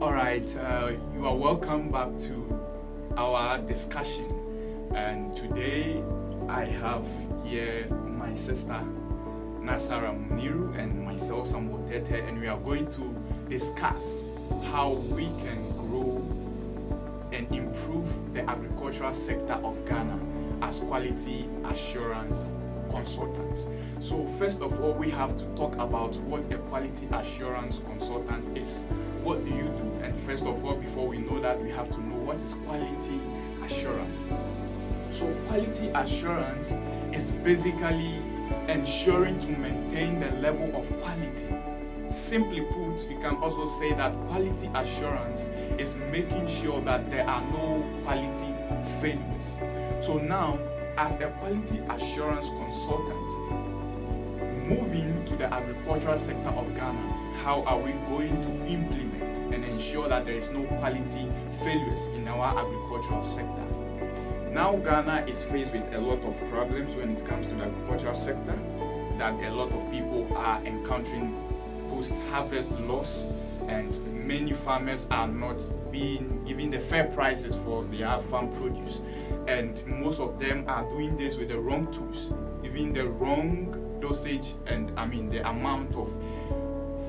All right, you are welcome back to our discussion. And today I have here my sister Nashira and myself, Samuel Tete, and we are going to discuss how we can grow and improve the agricultural sector of Ghana as quality assurance consultants. So first of all, we have to talk about what a quality assurance consultant is. What do you do? And first of all, before we know that, we have to know what is quality assurance. So quality assurance is basically ensuring to maintain the level of quality. Simply put, we can also say that quality assurance is making sure that there are no quality failures. So now, as a quality assurance consultant, moving to the agricultural sector of Ghana, how are we going to implement and ensure that there is no quality failures in our agricultural sector? Now Ghana is faced with a lot of problems when it comes to the agricultural sector, that a lot of people are encountering post-harvest loss, and many farmers are not being given the fair prices for their farm produce, and most of them are doing this with the wrong tools, even the wrong dosage and the amount of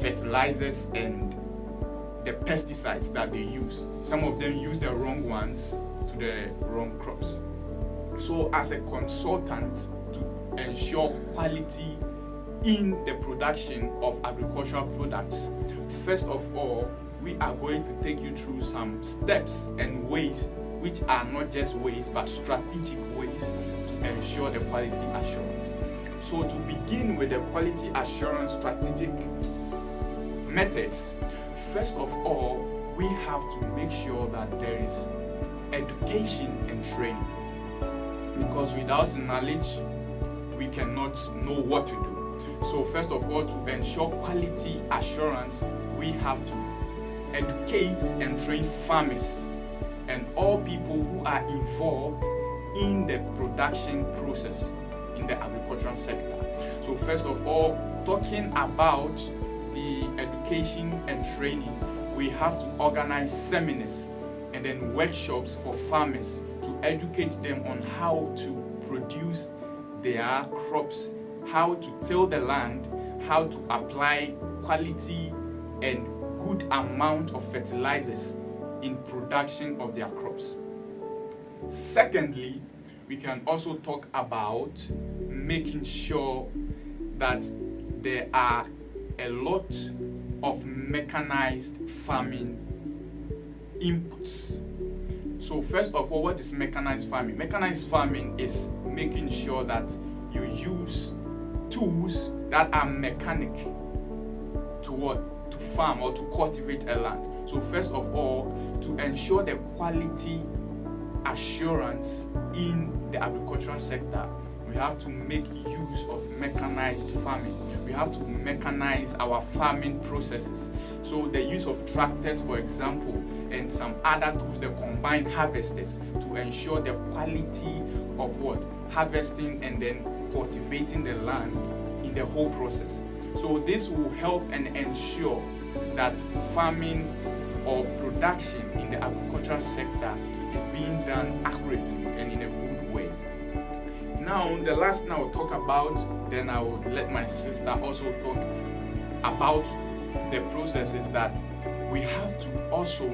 fertilizers and the pesticides that they use. Some of them use the wrong ones to the wrong crops. So as a consultant, to ensure quality in the production of agricultural products, first of all, we are going to take you through some steps and ways, which are not just ways but strategic ways to ensure the quality assurance. So to begin with the quality assurance strategic methods, first of all, we have to make sure that there is education and training, because without knowledge, we cannot know what to do. So first of all, to ensure quality assurance, we have to educate and train farmers and all people who are involved in the production process in the agricultural sector. So first of all, talking about the education and training, we have to organize seminars and then workshops for farmers to educate them on how to produce their crops, how to till the land, how to apply quality and good amount of fertilizers in production of their crops. Secondly, we can also talk about making sure that there are a lot of mechanized farming inputs. So first of all, what is mechanized farming? Mechanized farming is making sure that you use tools that are mechanic to farm or to cultivate a land. So first of all, to ensure the quality assurance in the agricultural sector, we have to make use of mechanized farming. We have to mechanize our farming processes. So the use of tractors, for example, and some other tools, the combined harvesters, to ensure the quality of what? Harvesting and then cultivating the land in the whole process. So this will help and ensure that farming or production in the agricultural sector is being done accurately and in a good way. Now, the last thing I will talk about, then I will let my sister also talk about the processes that we have to also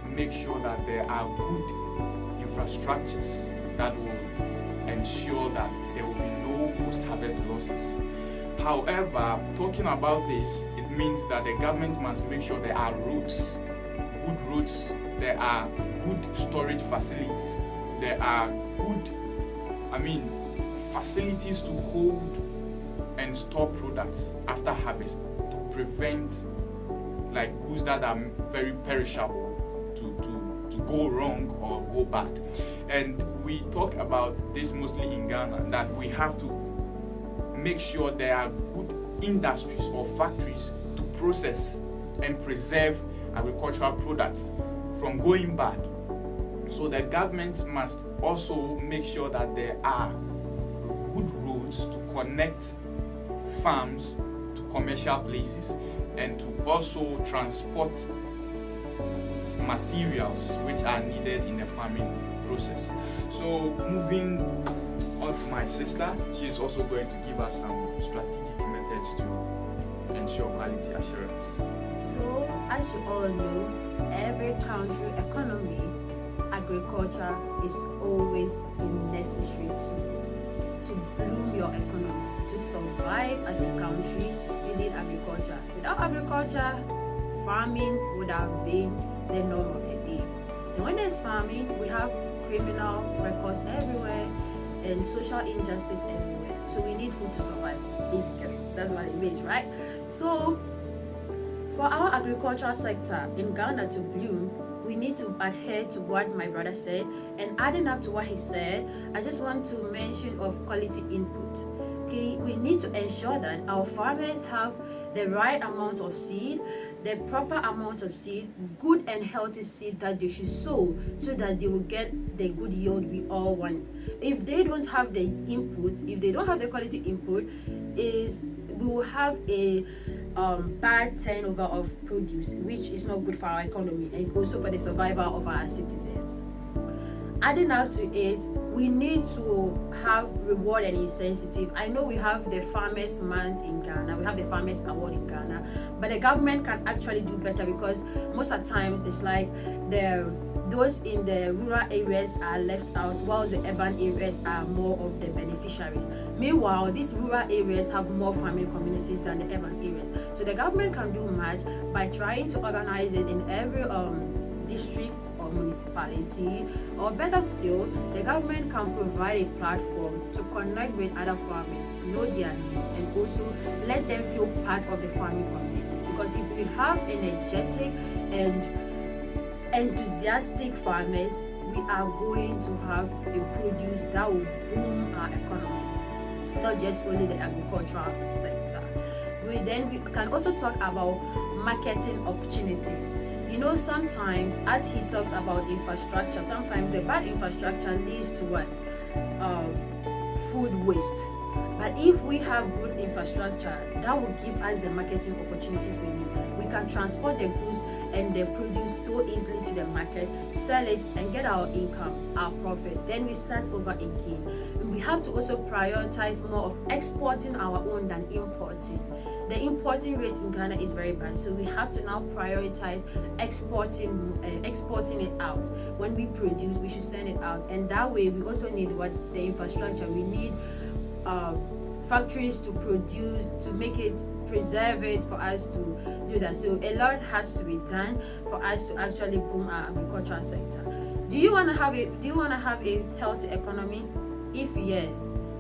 make sure that there are good infrastructures that will ensure that there will be no post-harvest losses. However, talking about this, it means that the government must make sure there are roads, good roads, there are good storage facilities, there are good, facilities to hold and store products after harvest to prevent like goods that are very perishable to go wrong or go bad. And we talk about this mostly in Ghana, that we have to make sure there are good industries or factories to process and preserve agricultural products from going bad. So the government must also make sure that there are good roads to connect farms to commercial places and to also transport materials which are needed in the farming process. So moving on to my sister, she's also going to give us some strategic methods to ensure quality assurance. So, as you all know, every country economy, agriculture is always necessary to bloom your economy. To survive as a country, you need agriculture. Without agriculture, farming would have been the norm of the day. And when there's farming, we have criminal records everywhere and social injustice everywhere. So we need food to survive, basically. That's what it means, right? So for our agricultural sector in Ghana to bloom, we need to adhere to what my brother said. And adding up to what he said, I just want to mention of quality input. Okay, we need to ensure that our farmers have the right amount of seed, the proper amount of seed, good and healthy seed that they should sow so that they will get the good yield we all want. If they don't have the input, if they don't have the quality input, we will have a bad turnover of produce, which is not good for our economy and also for the survival of our citizens. Adding up to it, we need to have reward and incentive. I know we have the Farmers Month in Ghana, we have the Farmers Award in Ghana, but the government can actually do better because most of the times it's like those in the rural areas are left out while the urban areas are more of the beneficiaries. Meanwhile, these rural areas have more farming communities than the urban areas. So the government can do much by trying to organize it in every district or municipality, or better still, the government can provide a platform to connect with other farmers, know their needs, and also let them feel part of the farming community. Because if we have energetic and enthusiastic farmers, we are going to have a produce that will boom our economy, not just only the agricultural sector. We can also talk about marketing opportunities. You know, sometimes as he talks about infrastructure, sometimes the bad infrastructure leads to what? Food waste. But if we have good infrastructure, that will give us the marketing opportunities we need. We can transport the goods and the produce so easily to the market, sell it and get our income, our profit. Then we start over again. And we have to also prioritize more of exporting our own than importing. The importing rate in Ghana is very bad, so we have to now prioritize exporting it out. When we produce, we should send it out, and that way we also need the infrastructure. We need factories to produce, to make it, preserve it, for us to do that. So a lot has to be done for us to actually boom our agricultural sector. Do you want to have a healthy economy? If yes,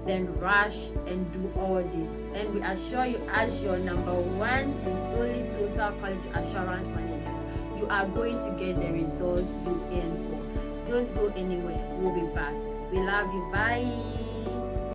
then rush and do all this. And we assure you, as your number one and only total quality assurance managers, you are going to get the results you aim for. Don't go anywhere. We'll be back. We love you. Bye.